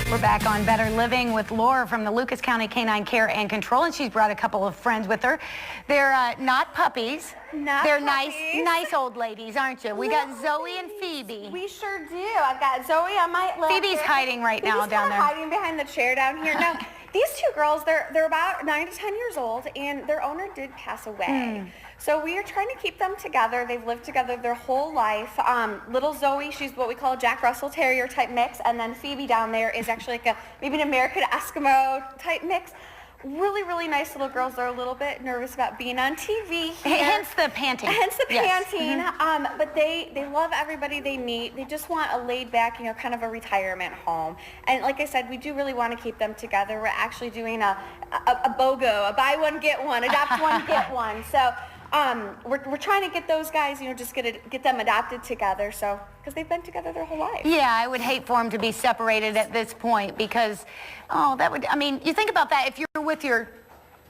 We're back on Better Living with Laura from the Lucas County Canine Care and Control, and she's brought a couple of friends with her. They're not puppies. They're nice old ladies, aren't you? We got Zoe and Phoebe. We sure do. I've got Zoe on my left. Phoebe's hiding right now down there. Hiding behind the chair down here. Now, these two girls, they're about 9 to 10 years old, and their owner did pass away. So we are trying to keep them together. They've lived together their whole life. Little Zoe, she's what we call a Jack Russell Terrier type mix, and then Phoebe down there is actually like maybe an American Eskimo type mix. Really, really nice little girls. They're a little bit nervous about being on TV here. Hence the panting. Hence the panting. But they love everybody they meet. They just want a laid back, kind of a retirement home. And like I said, we do really want to keep them together. We're actually doing a BOGO, a buy one, get one, adopt one, get one. So we're trying to get those guys, just get them adopted together. So, because they've been together their whole life. Yeah, I would hate for them to be separated at this point because, you think about that if you're with your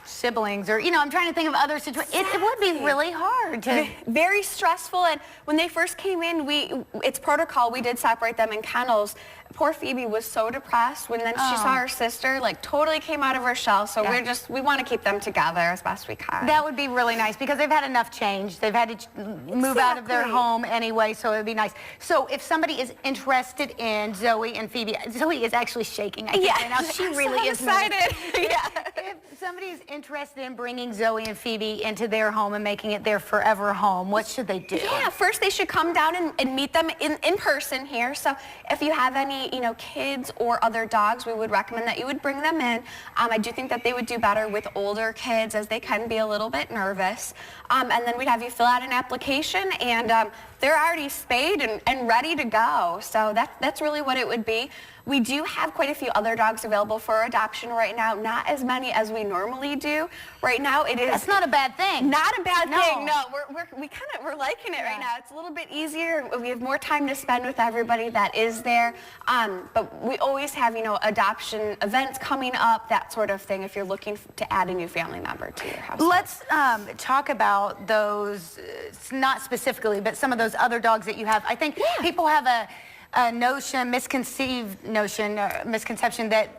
siblings or, I'm trying to think of other situations. It would be really hard to... Very stressful, and when they first came in, it's protocol, we did separate them in kennels. Poor Phoebe was so depressed when then she saw her sister, totally came out of her shell, so we want to keep them together as best we can. That would be really nice because they've had enough change. They've had to move out of their home anyway, so it would be nice. So if somebody is interested in Zoe and Phoebe, Zoe is actually shaking, I think, right now. She really is excited. If somebody is interested in bringing Zoe and Phoebe into their home and making it their forever home, what should they do? Yeah, first they should come down and meet them in person here. So if you have any, kids or other dogs, we would recommend that you would bring them in. I do think that they would do better with older kids as they can be a little bit nervous. And then we'd have you fill out an application, and they're already spayed and ready to go. So that's really what it would be. We do have quite a few other dogs available for adoption right now. Not as many as we normally do. Right now it is... That's not a bad thing. Not a bad thing, no. We're liking it right now. It's a little bit easier. We have more time to spend with everybody that is there. But we always have, adoption events coming up, that sort of thing, if you're looking to add a new family member to your house. Let's talk about those, not specifically, but some of those other dogs that you have. I think people have a misconception that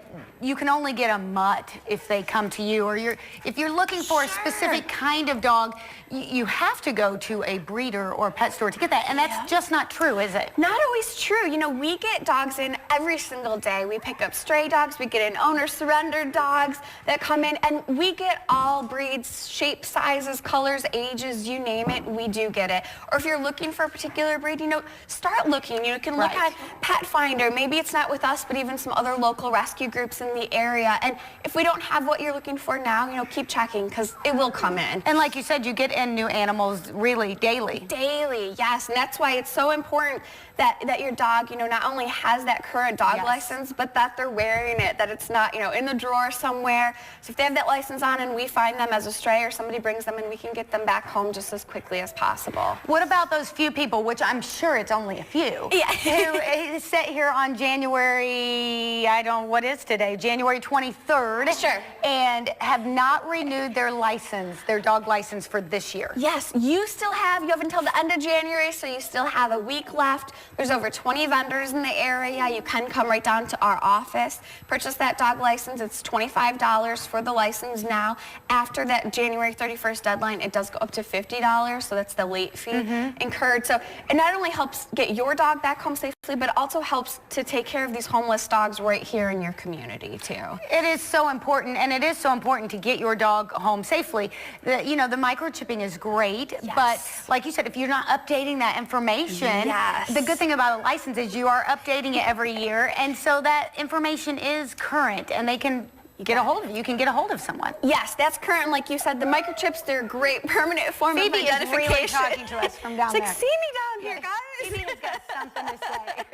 you can only get a mutt if they come to you, or if you're looking for a specific kind of dog, you have to go to a breeder or pet store to get that, and that's just not true, is it? Not always true. We get dogs in every single day. We pick up stray dogs, we get in owner-surrendered dogs that come in, and we get all breeds, shapes, sizes, colors, ages, you name it, we do get it. Or if you're looking for a particular breed, start looking. You can look at Pet Finder. Maybe it's not with us, but even some other local rescue groups in the area. And if we don't have what you're looking for now, keep checking, because it will come in. And like you said, you get in new animals really daily. Daily, yes. And that's why it's so important that your dog, not only has that current dog license, but that they're wearing it, that it's not, in the drawer somewhere. So if they have that license on and we find them as a stray or somebody brings them in, we can get them back home just as quickly as possible. What about those few people, which I'm sure it's only a few, who sit here on January, what is today? January 23rd. Sure. And have not renewed their license, their dog license for this year. Yes, you have until the end of January, so you still have a week left. There's over 20 vendors in the area. You can come right down to our office, purchase that dog license. It's $25 for the license now. After that January 31st deadline, it does go up to $50, so that's the late fee incurred. So it not only helps get your dog back home safely, but it also helps to take care of these homeless dogs right here in your community too. It is so important, and it is so important to get your dog home safely. The microchipping is great, but like you said, if you're not updating that information, the good thing about a license is you are updating it every year, and so that information is current, and they can get a hold of you can get a hold of someone. Yes, that's current. Like you said, the microchips, they're a great permanent form of identification. Phoebe is really talking to us from down there. See me down here, guys. Phoebe has got something to say.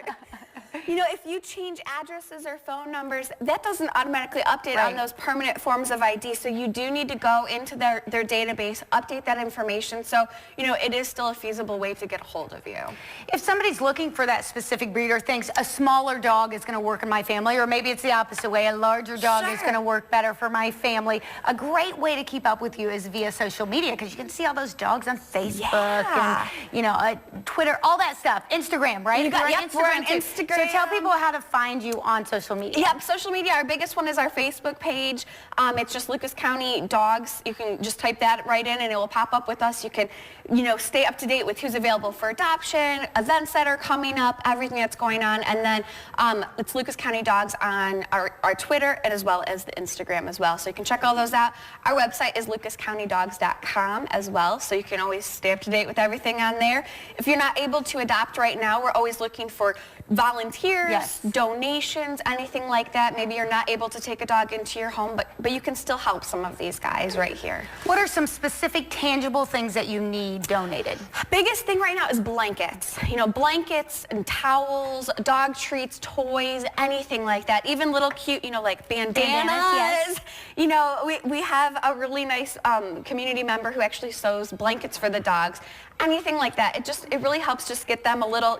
If you change addresses or phone numbers, that doesn't automatically update on those permanent forms of ID. So you do need to go into their database, update that information. So, it is still a feasible way to get a hold of you. If somebody's looking for that specific breed or thinks a smaller dog is going to work in my family, or maybe it's the opposite way, a larger dog is going to work better for my family, a great way to keep up with you is via social media, because you can see all those dogs on Facebook and, Twitter, all that stuff. Instagram, right? We're on Instagram. So tell people how to find you on social media. Yep, social media, our biggest one is our Facebook page. It's just Lucas County Dogs. You can just type that right in and it will pop up with us. You can, stay up to date with who's available for adoption, events that are coming up, everything that's going on. And then it's Lucas County Dogs on our Twitter and as well as the Instagram as well. So you can check all those out. Our website is lucascountydogs.com as well. So you can always stay up to date with everything on there. If you're not able to adopt right now, we're always looking for volunteers, donations, anything like that. Maybe you're not able to take a dog into your home, but you can still help some of these guys right here. What are some specific tangible things that you need donated? Biggest thing right now is blankets. Blankets and towels, dog treats, toys, anything like that. Even little cute, like bandanas. Yes. We have a really nice community member who actually sews blankets for the dogs. Anything like that. It really helps just get them a little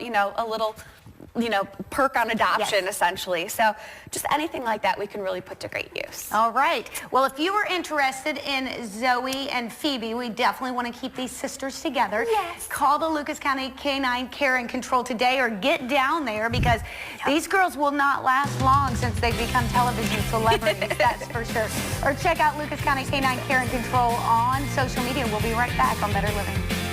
perk on adoption, essentially. So just anything like that we can really put to great use. All right. Well, if you are interested in Zoe and Phoebe, we definitely want to keep these sisters together. Yes. Call the Lucas County Canine Care and Control today or get down there because these girls will not last long since they become television celebrities, that's for sure. Or check out Lucas County Canine Care and Control on social media. We'll be right back on Better Living.